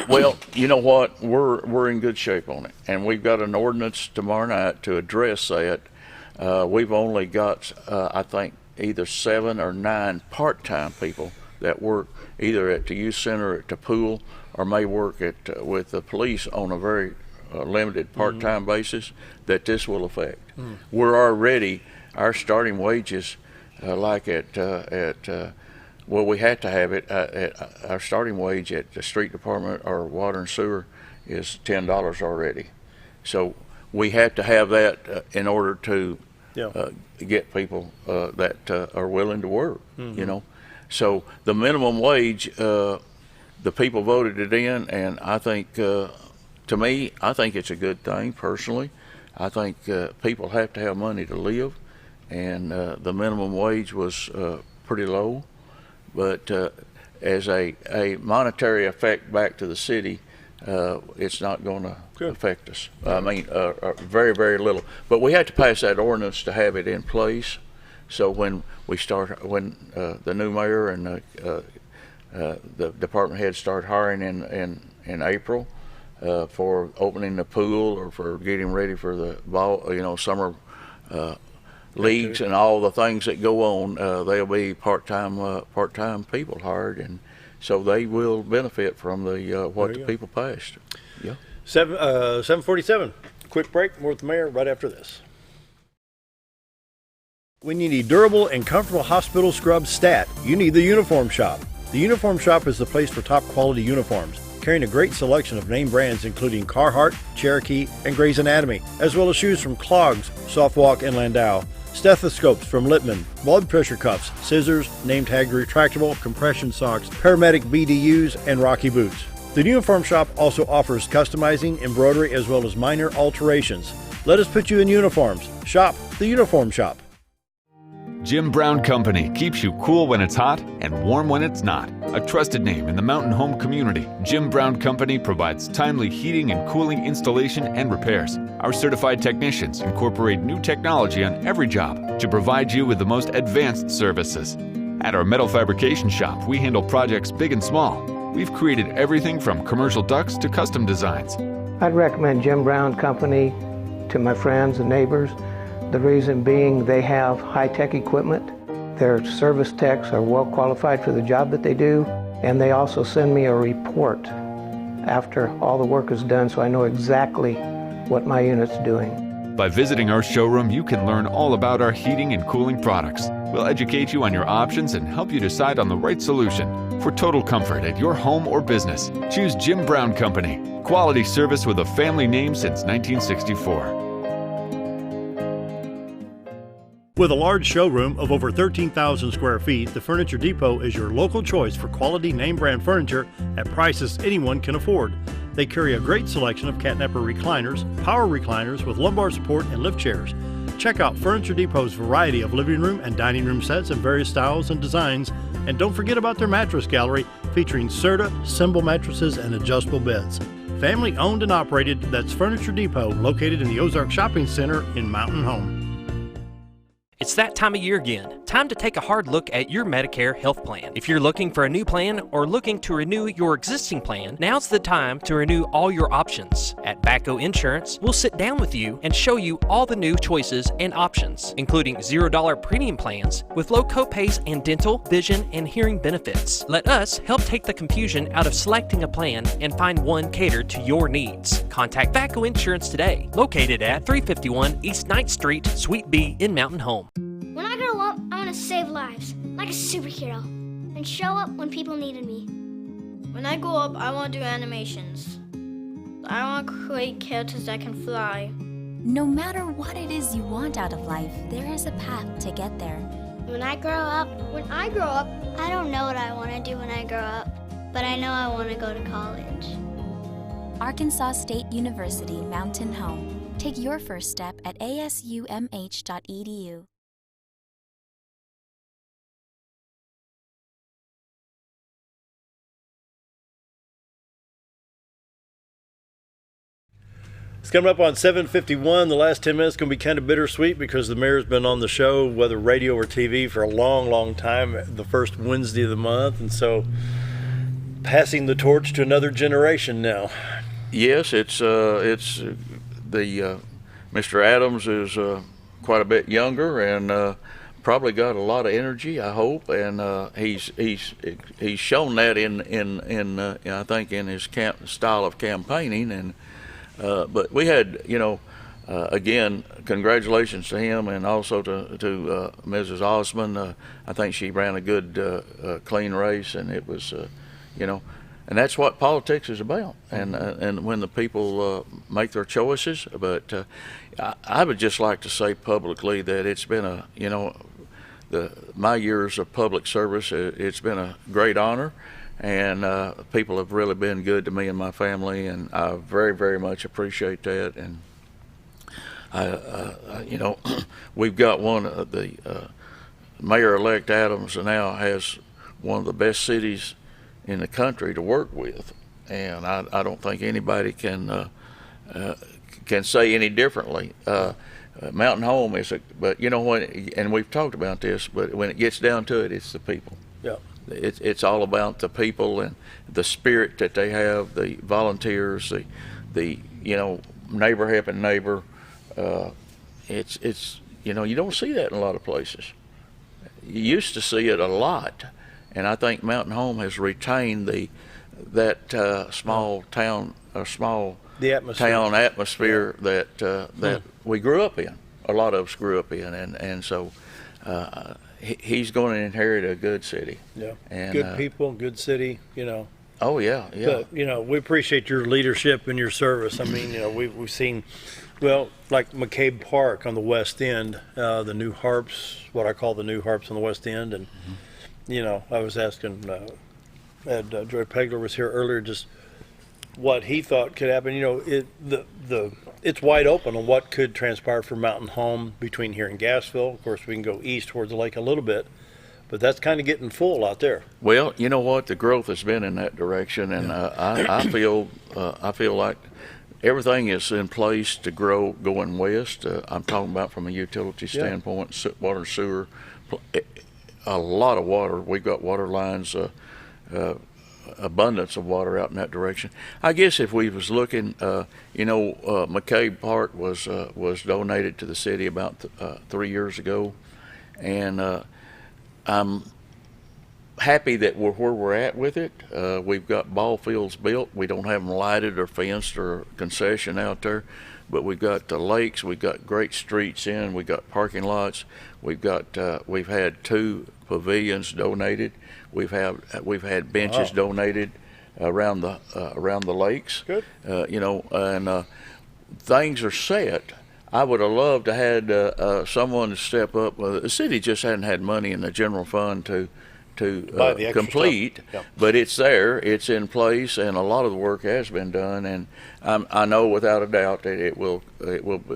Well, you know what? We're in good shape on it, and we've got an ordinance tomorrow night to address that. We've only got, I think, either 7 or 9 part-time people that work either at the youth center, or at the pool, or may work with the police on a very limited part-time basis that this will affect. We're already, our starting wages, like well, we had to have it at our starting wage at the street department or water and sewer is $10 already. So we have to have that in order to get people that are willing to work, you know. So the minimum wage, the people voted it in, and I think, to me, I think it's a good thing personally. I think people have to have money to live, and the minimum wage was pretty low. But as a monetary effect back to the city, it's not going to affect us. I mean, very, very little. But we have to pass that ordinance to have it in place. So when the new mayor and the department heads start hiring in April for opening the pool or for getting ready for the summer leagues and all the things that go on, there'll be part-time people hired, and so they will benefit from what the people passed. Yeah. 7:47. Quick break. More with the mayor right after this. When you need durable and comfortable hospital scrubs stat, you need the Uniform Shop. The Uniform Shop is the place for top quality uniforms, carrying a great selection of name brands including Carhartt, Cherokee, and Gray's Anatomy, as well as shoes from Clogs, Softwalk, and Landau, stethoscopes from Littman, blood pressure cuffs, scissors, name tag retractable, compression socks, paramedic BDUs, and Rocky boots. The Uniform Shop also offers customizing, embroidery, as well as minor alterations. Let us put you in uniforms. Shop the Uniform Shop. Jim Brown Company keeps you cool when it's hot and warm when it's not. A trusted name in the mountain home community, Jim Brown Company provides timely heating and cooling installation and repairs. Our certified technicians incorporate new technology on every job to provide you with the most advanced services. At our metal fabrication shop, we handle projects big and small. We've created everything from commercial ducts to custom designs. I'd recommend Jim Brown Company to my friends and neighbors. The reason being they have high-tech equipment. Their service techs are well qualified for the job that they do, and they also send me a report after all the work is done so I know exactly what my unit's doing. By visiting our showroom, you can learn all about our heating and cooling products. We'll educate you on your options and help you decide on the right solution. For total comfort at your home or business, choose Jim Brown Company. Quality service with a family name since 1964. With a large showroom of over 13,000 square feet, the Furniture Depot is your local choice for quality name brand furniture at prices anyone can afford. They carry a great selection of catnapper recliners, power recliners with lumbar support, and lift chairs. Check out Furniture Depot's variety of living room and dining room sets in various styles and designs. And don't forget about their mattress gallery featuring Serta, Symbol mattresses, and adjustable beds. Family owned and operated, that's Furniture Depot, located in the Ozark Shopping Center in Mountain Home. It's that time of year again. Time to take a hard look at your Medicare health plan. If you're looking for a new plan or looking to renew your existing plan, now's the time to renew all your options. At Bacco Insurance, we'll sit down with you and show you all the new choices and options, including $0 premium plans with low copays and dental, vision, and hearing benefits. Let us help take the confusion out of selecting a plan and find one catered to your needs. Contact Bacco Insurance today, located at 351 East 9th Street, Suite B in Mountain Home. When I grow up, I want to save lives, like a superhero, and show up when people needed me. When I grow up, I want to do animations. I want to create characters that can fly. No matter what it is you want out of life, there is a path to get there. When I grow up, I don't know what I want to do when I grow up, but I know I want to go to college. Arkansas State University Mountain Home. Take your first step at asumh.edu. It's coming up on 7:51. The last 10 minutes going to be kind of bittersweet because the mayor's been on the show, whether radio or TV, for a long, long time, the first Wednesday of the month. And so passing the torch to another generation now. Yes, it's the Mr. Adams is quite a bit younger and probably got a lot of energy, I hope, and he's shown that in I think in his style of campaigning. And but we had, again, congratulations to him and also to Mrs. Osmond. I think she ran a good, clean race, and it was, and that's what politics is about. And when the people make their choices. But I would just like to say publicly that it's been my years of public service, it's been a great honor. And people have really been good to me and my family, and I very, very much appreciate that. And we've got one of the Mayor-elect Adams now has one of the best cities in the country to work with, and I don't think anybody can say any differently. Mountain Home is but you know what? And we've talked about this, but when it gets down to it, it's the people. Yeah. It's all about the people and the spirit that they have, the volunteers, the neighbor helping neighbor. It's you don't see that in a lot of places. You used to see it a lot, and I think Mountain Home has retained that small town or small town atmosphere that we grew up in. A lot of us grew up in, and so. He's going to inherit a good city. Yeah, and good people, good city. Oh yeah. But we appreciate your leadership and your service. I mean, we've seen, like McCabe Park on the West End, the new harps, what I call the new harps on the West End, and I was asking, Joy Pegler was here earlier, just what he thought could happen. It's wide open on what could transpire for Mountain Home between here and Gassville. Of course, we can go east towards the lake a little bit, but that's kind of getting full out there. Well, you know what? The growth has been in that direction, and I feel like everything is in place to grow going west. I'm talking about from a utility standpoint, water, sewer, a lot of water. We've got water lines. Abundance of water out in that direction. I guess if we was looking, McCabe Park was donated to the city about 3 years ago, and I'm happy that we're where we're at with it. We've got ball fields built. We don't have them lighted or fenced or concession out there, but we've got the lakes. We've got great streets in. We've got parking lots. We've had 2 pavilions donated. We've had benches donated around the lakes. Good. And things are set. I would have loved to had someone to step up. The city just hadn't had money in the general fund to complete, but it's there. It's in place, and a lot of the work has been done. And I know without a doubt that it will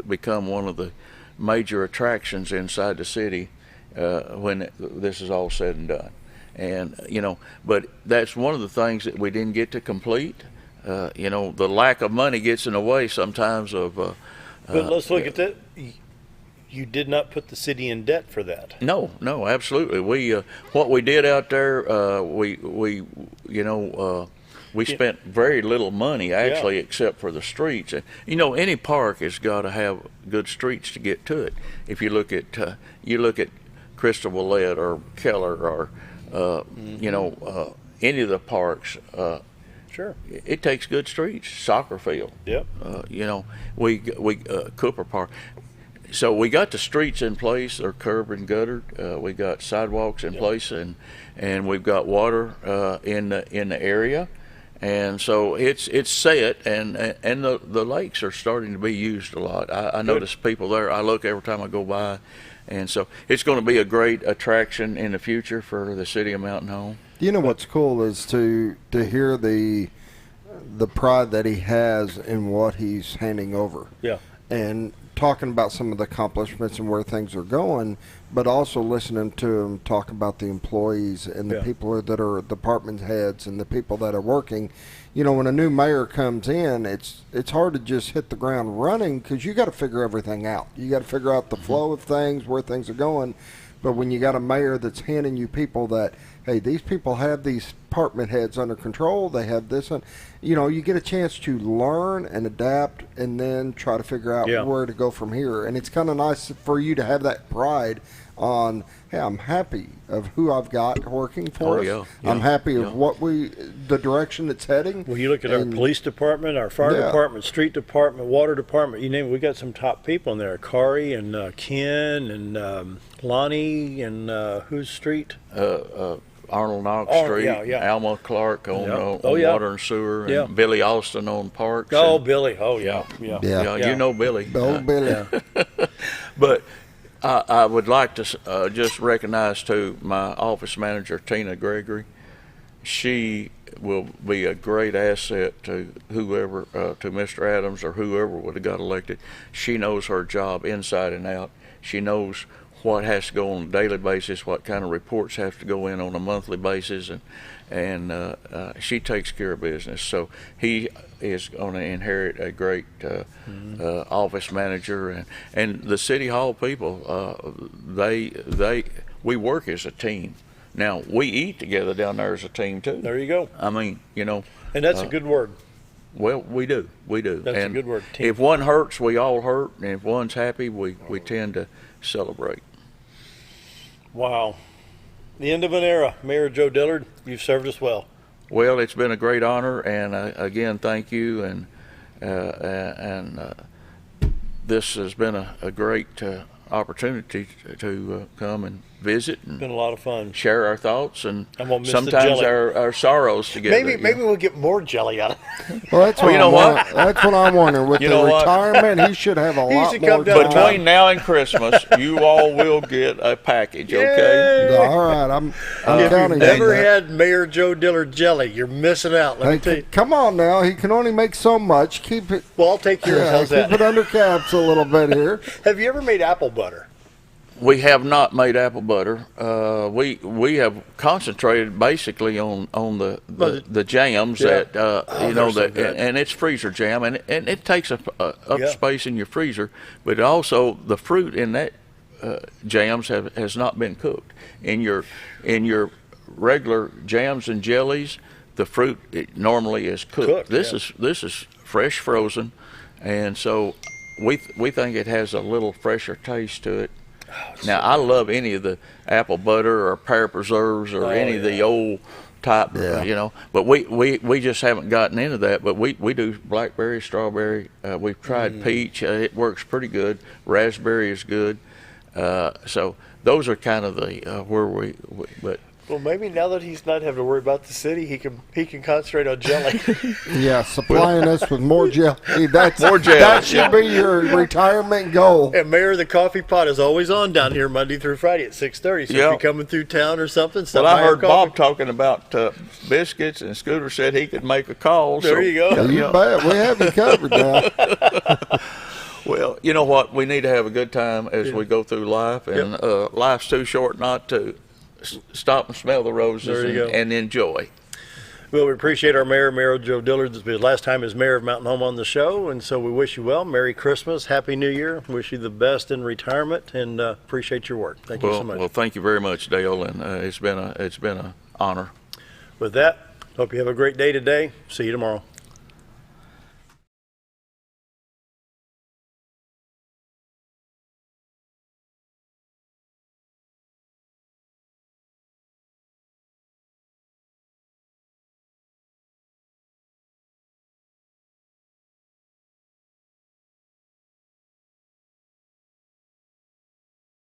become one of the major attractions inside the city when this is all said and done. And but that's one of the things that we didn't get to complete. The lack of money gets in the way sometimes of. But let's look at that. you did not put the city in debt for that. No, absolutely. We what we did out there, we spent very little money actually, except for the streets. And any park has got to have good streets to get to it. If you look at Crystal Willette or Keller or any of the parks. Sure. It takes good streets. Soccer field. Yep. We Cooper Park. So we got the streets in place. They're curb and guttered. We got sidewalks in place, and we've got water in the area, and so it's set, and the lakes are starting to be used a lot. I notice people there. I look every time I go by, and so it's going to be a great attraction in the future for the city of Mountain Home. You know what's cool is to hear the pride that he has in what he's handing over. Yeah. And talking about some of the accomplishments and where things are going, but also listening to him talk about the employees and the people that are department heads and the people that are working. When a new mayor comes in, it's hard to just hit the ground running because you got to figure everything out. You got to figure out the flow of things, where things are going. But when you got a mayor that's handing you people that, hey, these people have these department heads under control, they have this, you get a chance to learn and adapt and then try to figure out where to go from here. And it's kind of nice for you to have that pride on, hey, I'm happy of who I've got working for us. Yeah. I'm happy of the direction it's heading. Well, you look at our police department, our fire department, street department, water department, you name it, we got some top people in there. Kari and Ken and Lonnie and whose street? Arnold Knox Street, Alma Clark on Water and Sewer, and Billy Austin on Parks. Oh, Billy. Oh, yeah. You know Billy. Oh, Billy. But I would like to just recognize, too, my office manager, Tina Gregory. She will be a great asset to whoever, to Mr. Adams or whoever would have got elected. She knows her job inside and out. She knows what has to go on a daily basis, what kind of reports have to go in on a monthly basis, and she takes care of business. So he is going to inherit a great office manager, and the city hall people. We work as a team. Now we eat together down there as a team too. There you go. I mean, and that's a good word. Well, we do. That's a good word. Team. If one hurts, we all hurt, and if one's happy, we tend to celebrate. Wow. The end of an era. Mayor Joe Dillard, you've served us well. Well, it's been a great honor, and again, thank you, and this has been a great opportunity to come and visit and it's been a lot of fun. Share our thoughts and sometimes our sorrows together. Maybe we'll get more jelly out of it. Well, that's what that's what I'm wondering. With the retirement, he should have a lot more time. Between now and Christmas, you all will get a package, okay? Yay. All right, I'm if counting. You've never had Mayor Joe Dillard jelly, you're missing out. Let me tell you. Come on now, he can only make so much. Keep it. Well, I'll take yours. How's that? Keep it under caps a little bit here. Have you ever made apple butter? We have not made apple butter. We have concentrated basically on the jams that and it's freezer jam, and it takes up space in your freezer, but also the fruit in that jams has not been cooked. In your regular jams and jellies, the fruit normally is cooked. This is fresh frozen, and so we think it has a little fresher taste to it. Now, I love any of the apple butter or pear preserves or any of the old type, but we just haven't gotten into that. But we do blackberry, strawberry. We've tried peach. It works pretty good. Raspberry is good. So those are kind of the but. Well, maybe now that he's not having to worry about the city, he can concentrate on jelly. Yeah, supplying us with more jelly. More jelly. That should be your retirement goal. And Mayor, the coffee pot is always on down here Monday through Friday at 6:30. So if you're coming through town or something, well, I heard Bob talking about biscuits, and Scooter said he could make a call. There you go. You bet. We have you covered now. Well, you know what? We need to have a good time as we go through life, and life's too short not to stop and smell the roses and enjoy. Well, we appreciate our Mayor Joe Dillard. This will be his last time as mayor of Mountain Home on the show, and so we wish you well. Merry Christmas, Happy New Year. Wish you the best in retirement, and appreciate your work. Thank you so much. Well, thank you very much, Dale, and it's been an honor. With that, hope you have a great day today. See you tomorrow.